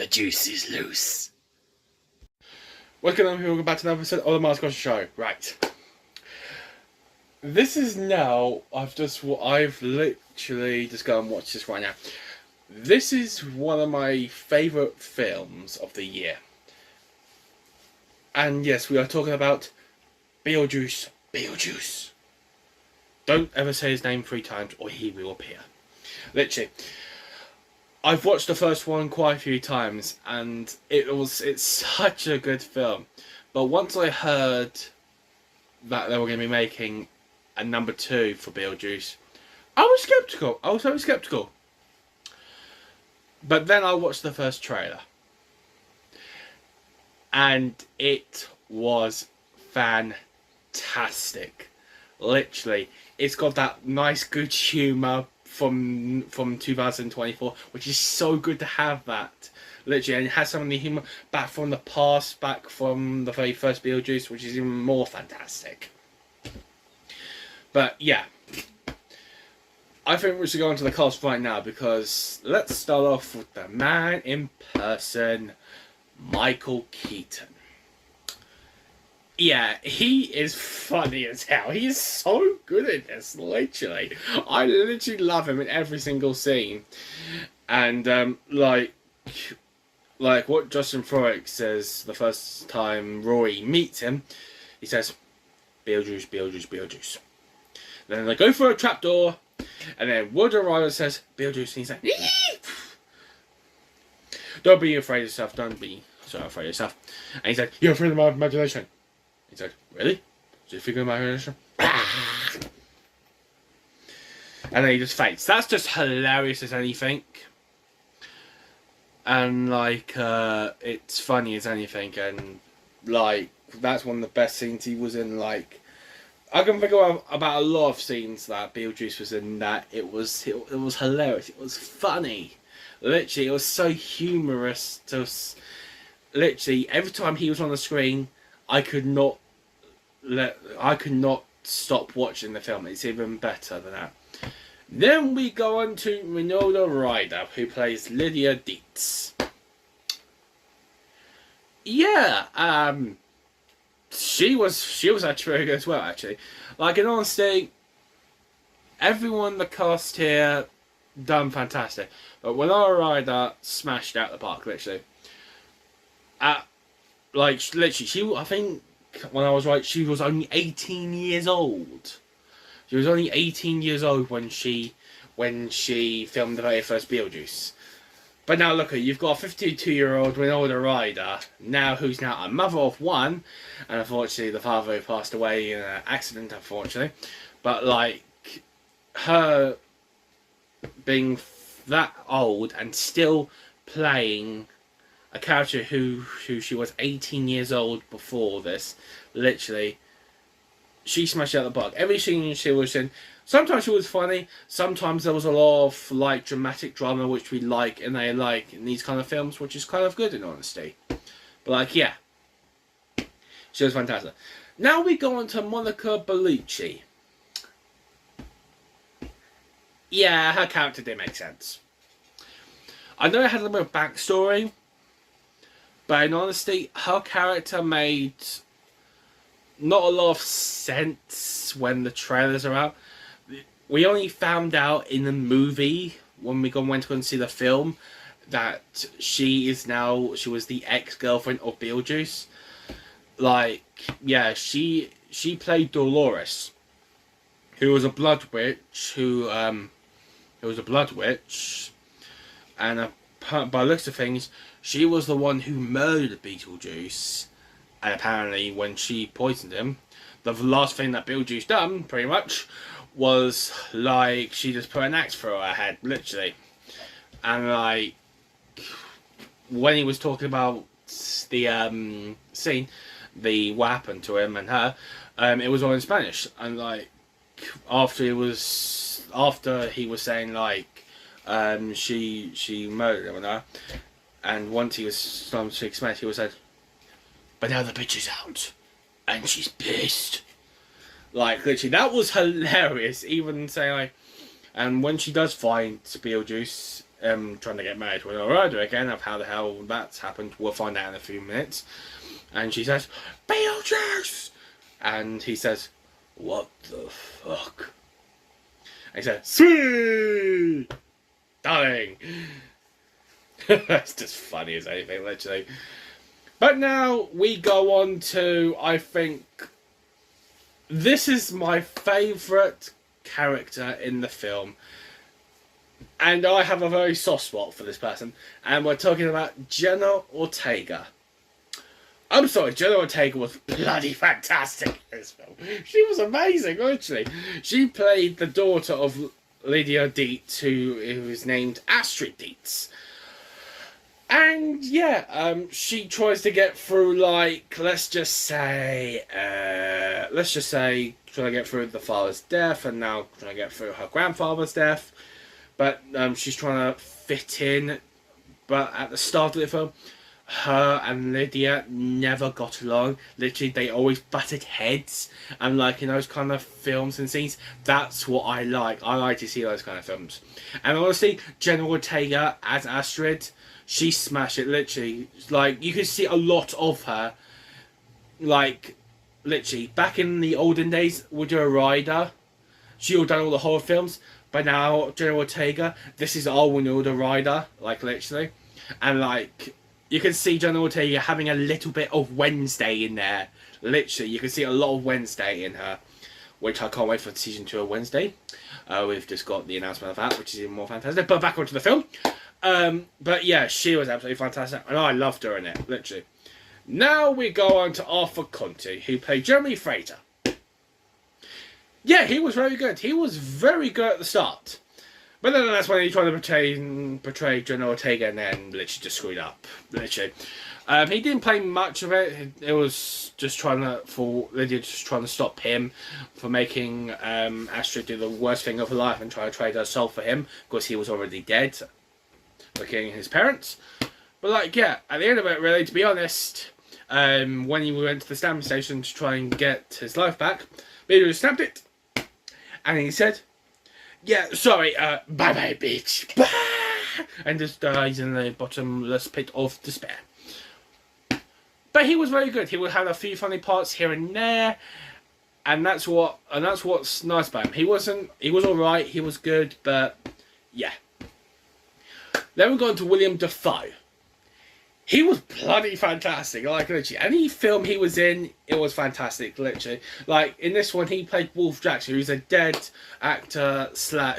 juice is loose. Welcome everyone, welcome back to another episode of the Mars Culture Show. Right. This is now, I've literally just gone and watched this right now. This is one of my favourite films of the year. And yes, we are talking about Beetlejuice. Beetlejuice. Don't ever say his name 3 times or he will appear. Literally. I've watched the first one quite a few times and it's such a good film. But once I heard that they were going to be making a number 2 for Beetlejuice, I was sceptical. I was very sceptical. But then I watched the first trailer. And it was fantastic. Literally. It's got that nice good humour from 2024, which is so good to have that. Literally, and it has some of the humour back from the past, back from the very first Beetlejuice, which is even more fantastic. But yeah, I think we should go on to the cast right now, because let's start off with the man in person, Michael Keaton. Yeah, he is funny as hell. He is so good at this, literally. I literally love him in every single scene. And, like what Justin Frick says the first time Rory meets him, he says, Beetlejuice, Beetlejuice, Beetlejuice. Then they go for a trapdoor, and then Woodrow Ryder says, Beetlejuice, and he's like, Eee! Don't be afraid of yourself, don't be so afraid of yourself. And he said, you're afraid of my imagination. He said, really? Did you figure my imagination? And then he just faints. That's just hilarious as anything. And, like, it's funny as anything. And, like, that's one of the best scenes he was in. Like, I can think about a lot of scenes that Beetlejuice was in that it was hilarious. It was funny. Literally, it was so humorous. Literally, every time he was on the screen, I could not stop watching the film. It's even better than that. Then we go on to Winona Ryder, who plays Lydia Dietz. Yeah, she was actually very good as well. Actually, like, in honesty, everyone in the cast here done fantastic. But Winona Ryder smashed out the park, literally. Literally, I think, when I was right, she was only 18 years old. She was only 18 years old when she filmed the very first Beetlejuice. But now look, you've got a 52-year-old Winona Ryder, who's now a mother of 1, and unfortunately the father passed away in an accident, unfortunately. But, like, her being that old and still playing a character who she was 18 years old before this, literally, she smashed out the park. Every scene she was in, sometimes she was funny, sometimes there was a lot of, like, dramatic drama, which we like, and they like in these kind of films, which is kind of good in honesty. But, like, yeah, she was fantastic. Now we go on to Monica Bellucci. Yeah, her character did make sense. I know it had a little bit of backstory, but in honesty, her character made not a lot of sense when the trailers are out. We only found out in the movie, when we went to go and see the film, that she was the ex-girlfriend of Beetlejuice. Like, yeah, she played Dolores, who was a blood witch, and by the looks of things, she was the one who murdered Beetlejuice. And apparently, when she poisoned him, the last thing that Beetlejuice done, pretty much, was, like, she just put an axe through her head, literally. And, like, when he was talking about the scene, what happened to him and her, it was all in Spanish. And, like, after he was saying, like, she murdered him and her, and once he was starting to speak Spanish, he was said, but now the bitch is out, and she's pissed. Like, literally, that was hilarious. Even saying, like, and when she does find Beetlejuice, trying to get married to an rider again. Of how the hell that's happened, we'll find out in a few minutes. And she says, "Beetlejuice!" And he says, "What the fuck?" And he said, "Sweet darling." That's just funny as anything, literally. But now we go on to, I think, this is my favourite character in the film. And I have a very soft spot for this person. And we're talking about Jenna Ortega. I'm sorry, Jenna Ortega was bloody fantastic in this film. She was amazing, literally. She played the daughter of Lydia Dietz, who is named Astrid Dietz. And yeah, she tries to get through, like, let's just say, trying to get through the father's death, and now trying to get through her grandfather's death. But she's trying to fit in. But at the start of the film, her and Lydia never got along. Literally, they always butted heads. And like in those kind of films and scenes, that's what I like. I like to see those kind of films. And honestly, Jenna Ortega as Astrid, she smashed it, literally. Like, you could see a lot of her. Like, literally, back in the olden days, Winona Ryder, she would have done all the horror films. But now, Jenna Ortega, this is our Winona Ryder, like, literally. And, like, you can see Jenna Ortega having a little bit of Wednesday in there. Literally, you can see a lot of Wednesday in her. Which I can't wait for season 2 of Wednesday. We've just got the announcement of that, which is even more fantastic. But back onto the film. But yeah, she was absolutely fantastic, and I loved her in it, literally. Now we go on to Arthur Conti, who played Jeremy Fraser. Yeah, he was very good. He was very good at the start. But then that's when he tried to portray Jenna Ortega and then literally just screwed up, literally. He didn't play much of it. It was just Lydia just trying to stop him from making Astrid do the worst thing of her life and try to trade her soul for him, because he was already dead, looking at his parents. But like, yeah, at the end of it, really, to be honest, when he went to the stamping station to try and get his life back, Beetlejuice stamped it, and he said, "Yeah, sorry, bye-bye, bitch." Bah! And just dies in the bottomless pit of despair. But he was very good. He would have a few funny parts here and there, and that's what's nice about him. He was alright, he was good, but yeah. Then we go on to William Dafoe. He was bloody fantastic, like, literally. Any film he was in, it was fantastic, literally. Like, in this one, he played Wolf Jackson, who's a dead actor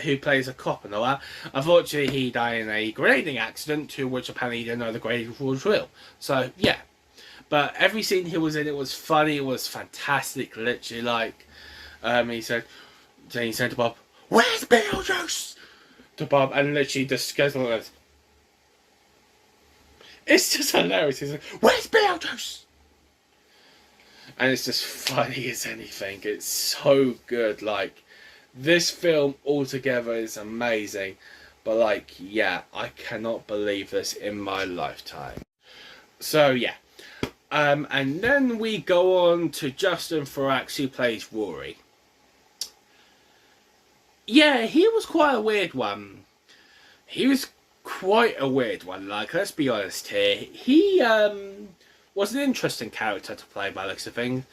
who plays a cop and all that. Unfortunately, he died in a grenading accident, to which apparently he didn't know the grenade was real. So, yeah. But every scene he was in, it was funny, it was fantastic, literally. Like, he said to Bob, "Where's Beetlejuice?" To Bob, and literally just goes like this. It's just hilarious. He's like, "Where's Beetlejuice?" And it's just funny as anything. It's so good. Like, this film altogether is amazing. But like, yeah, I cannot believe this in my lifetime. So yeah. And then we go on to Justin Thorax, who plays Rory. Yeah, he was quite a weird one. He was quite a weird one, like, let's be honest here. He was an interesting character to play by the looks of things.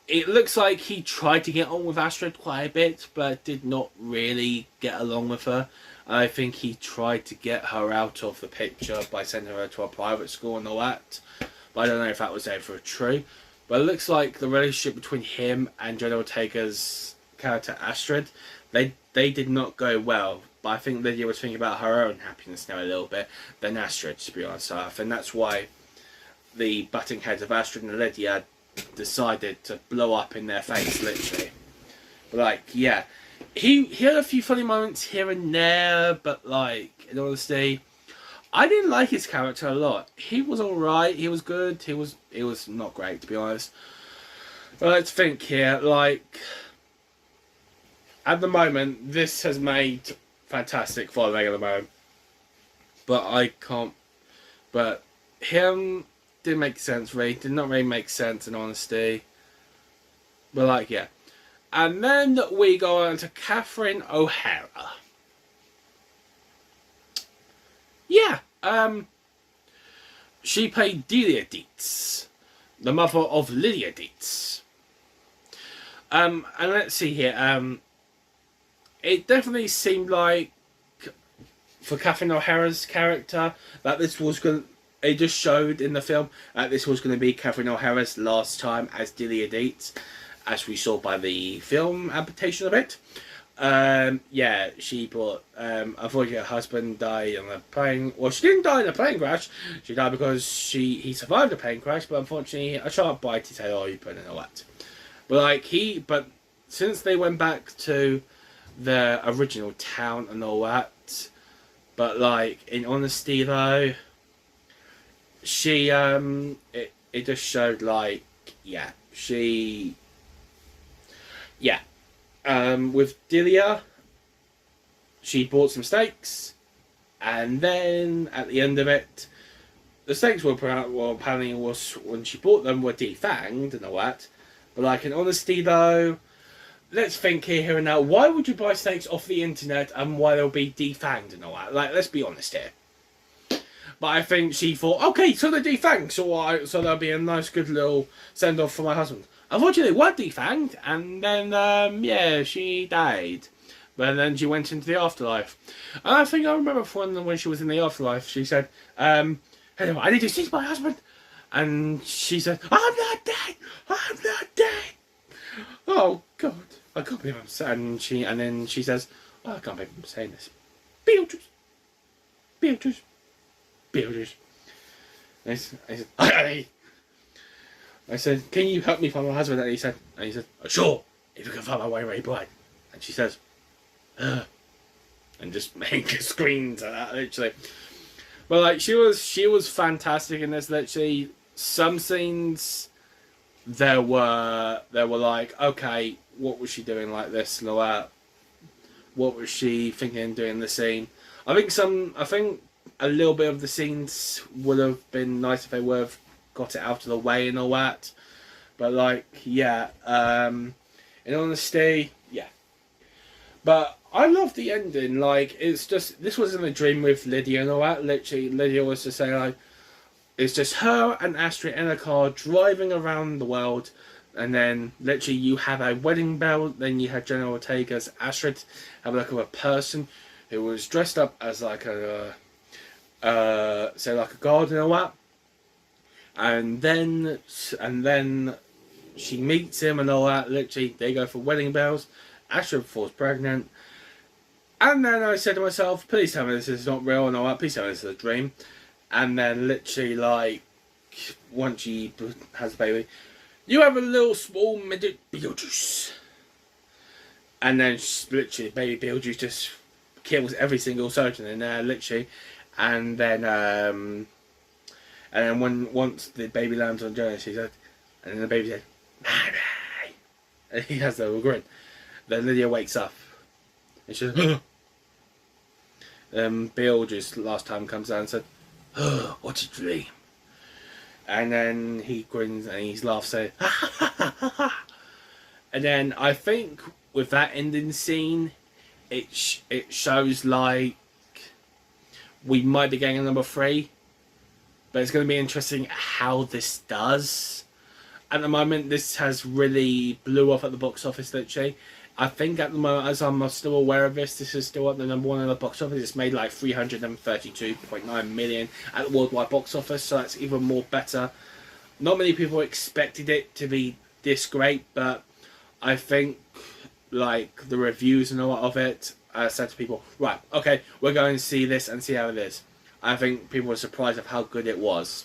It looks like he tried to get on with Astrid quite a bit, but did not really get along with her. I think he tried to get her out of the picture by sending her to a private school and all that. But I don't know if that was ever true. But it looks like the relationship between him and Jenna Ortega's character Astrid, they did not go well. But I think Lydia was thinking about her own happiness now a little bit than Astrid, to be honest. So I think that's why the butting heads of Astrid and Lydia decided to blow up in their face, literally. But like, yeah. He had a few funny moments here and there, but like, in honesty, I didn't like his character a lot. He was alright, he was good, he was not great, to be honest. But let's think here, like, at the moment, this has made fantastic following at the moment. But I can't, but him didn't make sense, really, did not really make sense in honesty. But like, yeah. And then we go on to Catherine O'Hara. She played Delia Dietz, the mother of Lydia Dietz. And let's see here. It definitely seemed like, for Catherine O'Hara's character, that this was going. It just showed in the film that this was going to be Catherine O'Hara's last time as Delia Dietz, as we saw by the film adaptation of it. Yeah, she brought. Unfortunately, her husband died in a plane. Well, she didn't die in a plane crash. She died because he survived a plane crash, but unfortunately, a sharp bite his head. Oh, you put in a what? But since they went back to the original town and all that, but like in honesty though, she it just showed like with Delia, she bought some steaks, and then at the end of it, the steaks apparently was when she bought them were defanged and all that. But like in honesty though, let's think here and now. Why would you buy steaks off the internet and why they'll be defanged and all that? Like, let's be honest here. But I think she thought, okay, so they're defanged, so there'll be a nice, good little send off for my husband. Unfortunately, they weren't defanged, and then she died. But then she went into the afterlife. And I think I remember when she was in the afterlife, she said, "Hello, I need to see my husband." And she said, "I'm not dead. I'm not dead." Oh God, I can't believe I'm saying. And then she says, "Oh, I can't believe I'm saying this. Beetlejuice, Beetlejuice, Beetlejuice." I said, "Can you help me find my husband?" And he said, "Oh, sure, if you can find my way where he died." And she says, "And just make screams at that, literally. But like she was fantastic in this. Literally, some scenes there were like, okay, what was she doing like this and all that? What was she thinking doing the scene? I think a little bit of the scenes would have been nice if they would have got it out of the way and all that. But like, yeah, in honesty, yeah. But I love the ending. Like, it's just, this wasn't a dream with Lydia and all that. Literally, Lydia was just saying like, it's just her and Astrid in a car driving around the world, and then literally you have a wedding bell. Then you had General Ortega's Astrid have a look of a person who was dressed up as like a like a guard and all that. And then she meets him and all that. Literally, they go for wedding bells. Astrid falls pregnant. And then I said to myself, please tell me this is not real and all that. Please tell me this is a dream. And then literally, like, once she has a baby, you have a little small midget Beetlejuice. And then literally, baby Beetlejuice just kills every single surgeon in there, literally. And then once the baby lands on Jonas, she said, and then the baby said, "Mommy," and he has the little grin. Then Lydia wakes up, and she says, Bill just last time comes down and said, "Oh, what a dream." And then he grins and he laughs, saying, "Ha ha ha ha ha." And then I think with that ending scene, it shows like we might be getting a number 3, but it's going to be interesting how this does. At the moment, this has really blew off at the box office, literally. I think at the moment, as I'm still aware of this is still at the number 1 in the box office. It's made like 332.9 million at the worldwide box office, so that's even more better. Not many people expected it to be this great, but I think like the reviews and all of it said to people, right, okay, we're going to see this and see how it is. I think people were surprised of how good it was.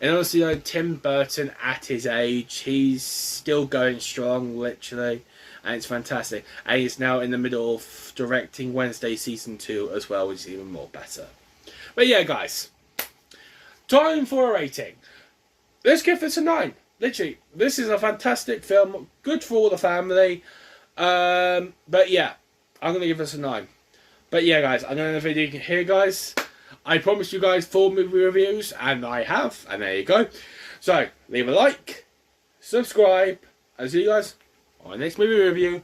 And honestly, like, Tim Burton at his age, he's still going strong, literally. And it's fantastic. And he's now in the middle of directing Wednesday Season 2 as well, which is even more better. But yeah, guys. Time for a rating. Let's give this a 9. Literally, this is a fantastic film. Good for all the family. But yeah, I'm going to give this a 9. But yeah, guys, I'm going to end the video here, guys. I promised you guys 4 movie reviews, and I have. And there you go. So, leave a like, subscribe, and see you guys on the next movie review.